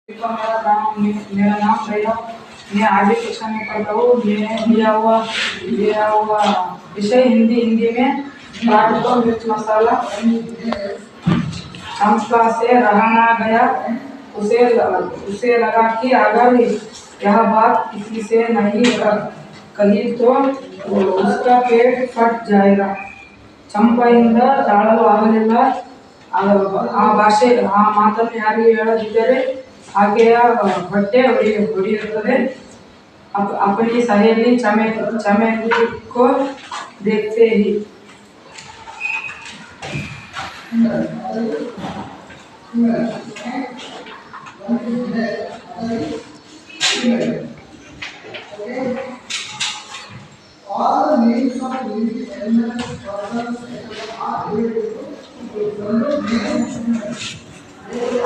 मेरा नाम भैया। मैं आगे कक्षा में पढ़ता हूँ। मैं लिया हुआ विषय हिंदी में दाल को मिर्च मसाला चंपा से रहना गया। उसे लगा कि अगर यह बात किसी से नहीं कही तो उसका पेट फट जाएगा। ಚಂಪೆಯಿಂದ ತಾಳಲು ಆಗಲಿಲ್ಲ. ಆ ಭಾಷೆ ಆ ಮಾತನ್ನು ಯಾರಿಗೆ ಹೇಳದಿದ್ದರೆ ಆಕೆಯ ಹೊಟ್ಟೆ ಹೊಡೆಯುತ್ತದೆ. अपनी सहेली चमेली को देखते ही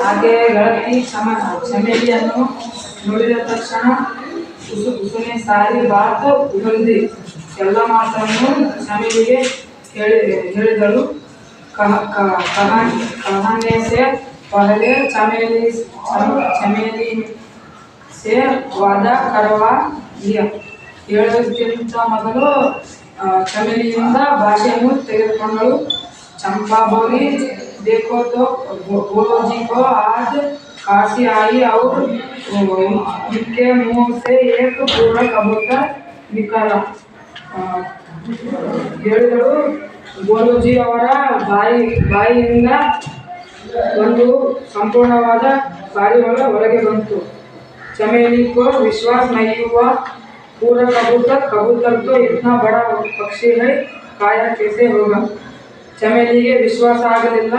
आगे ಗೆಳತಿ ಚಮೇಲಿಯನ್ನು ನೋಡಿದ ತಕ್ಷಣ उसने सारी बात उगल दी. ಎಲ್ಲ ಮಾತನ್ನು ಚಮೇಲಿಗೆ ಹೇಳಿದಳು. कहने से पहले चमेली से वादा करवा लिया. ಹೇಳೋದಕ್ಕಿಂತ ಮೊದಲು ಚಮೇಲಿಯಿಂದ ಭಾಷೆಯನ್ನು ತೆಗೆದುಕೊಂಡಳು. चंपा बोली, देखो तो बोलो जी को आज काशी आई और उनके मुंह से एक पूरा कबूतर निकला. ಹೇಳಿದಳು, ಗೋಲುಜಿ ಅವರ ಬಾಯಿಯಿಂದ ಒಂದು ಸಂಪೂರ್ಣವಾದ ಪಾರಿವಾಳ ಹೊರಗೆ ಬಂತು. चमेली को विश्वास नहीं हुआ. पूरा कबूतर तो इतना बड़ा पक्षी है, काया कैसे होगा. ಚಮೇಲಿಗೆ ವಿಶ್ವಾಸ ಆಗಲಿಲ್ಲ.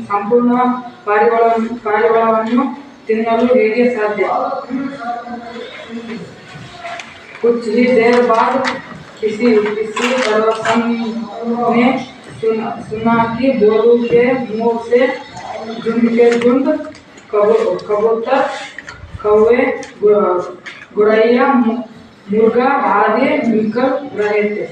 ಸಂಪೂರ್ಣ ಪಾರಿವಾಳವನ್ನು ತಿನ್ನಲು ಹೇಗೆ ಸಾಧ್ಯ. कुछ ही देर बाद किसी पर्वतन ने सुना कि बोलू के मुंह से झुंड कबूतर, कौवे, गुरैया, मुर्गा आदि निकल रहे थे.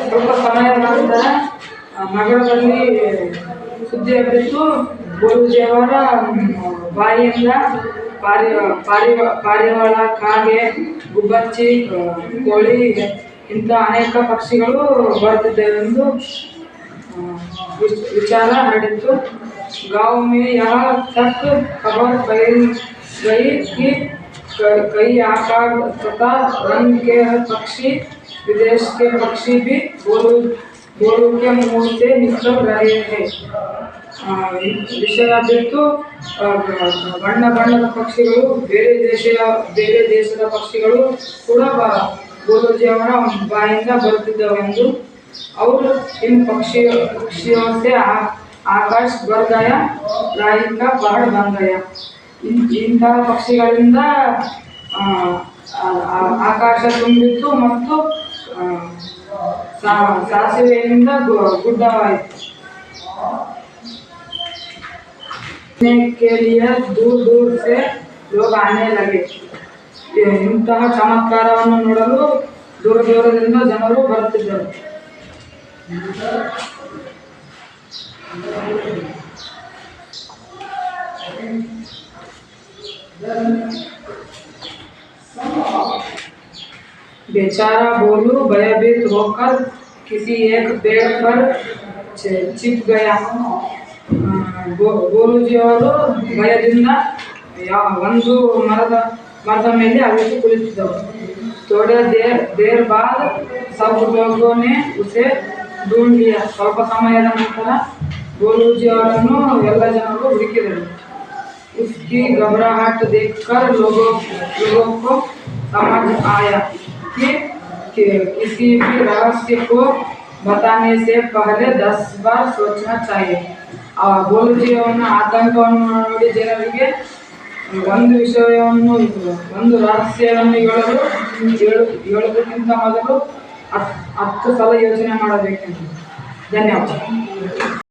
ಸ್ವಲ್ಪ ಸಮಯದ ನಂತರ ನಗರದಲ್ಲಿ ಸುದ್ದಿ ಹಬ್ಬಿತ್ತು. ಗೋಲುಜಿಯವರ ಬಾಯಿಯಿಂದ ಪಾರಿವಾಳ, ಕಾಗೆ, ಗುಬ್ಬಚ್ಚಿ, ಕೋಳಿ ಇಂಥ ಅನೇಕ ಪಕ್ಷಿಗಳು ಬರುತ್ತಿದ್ದವೆಂದು ವಿಚಾರ ಹರಡಿತ್ತು. गांव में यहाँ तक खबर फैल गई कि कई आकार तथा रंग के पक्षी, विदेश के पक्षी भी बोलू के मुंह से निकल रहे थे. ವಿಷಯ ಬಿಟ್ಟು ಬಣ್ಣದ ಪಕ್ಷಿಗಳು, ಬೇರೆ ದೇಶದ ಪಕ್ಷಿಗಳು ಕೂಡ ಗೋಲುಜಿಯವರ ಬಾಯಿಂದ ಬರುತ್ತಿದ್ದವೆಂದು. और इन पक्षियों से आकाश भर गया, राई का पहाड़ बन गया. ಇಂತಹ ಪಕ್ಷಿಗಳಿಂದ ಆಕಾಶ ತುಂಬಿತ್ತು ಮತ್ತು ಸಾಸಿವೆಯಿಂದ ಗುಡ್ಡವಾಯಿತು. के लिए दूर से लोग आने लगे. ಇಂತಹ ಚಮತ್ಕಾರವನ್ನು ನೋಡಲು ದೂರದಿಂದ ಜನರು ಬರುತ್ತಿದ್ದರು. बेचारा बोलू भयभीत होकर किसी एक पेड़ पर छिप गया. ಗೋಲುಜಿಯವರು ಭಯದಿಂದ ಒಂದು ಮರದ ಮೇಲೆ ಅವಿತು ಕುಳಿತಿದ್ದವು. थोड़े देर बाद सब लोगों ने उसे ढूंढ लिया. ಸ್ವಲ್ಪ ಸಮಯದ ನಂತರ ಗೋಲುಜಿಯವರನ್ನು ಎಲ್ಲ ಜನರು ಹುಡುಕಿದರು. उसकी घबराहट देखकर लोगों को समझ आया कि किसी भी रहस्य को बताने से पहले 10 बार सोचना चाहिए. ಗೋಲುಜಿಯವರ ಆತಂಕವನ್ನು ನೋಡಿ ಜನರಿಗೆ ಒಂದು ವಿಷಯವನ್ನು, ಒಂದು ರಹಸ್ಯವನ್ನು ಹೇಳುವುದಕ್ಕಿಂತ ಮೊದಲು 10 ಸಲ ಯೋಚನೆ ಮಾಡಬೇಕೆಂದು. ಧನ್ಯವಾದ.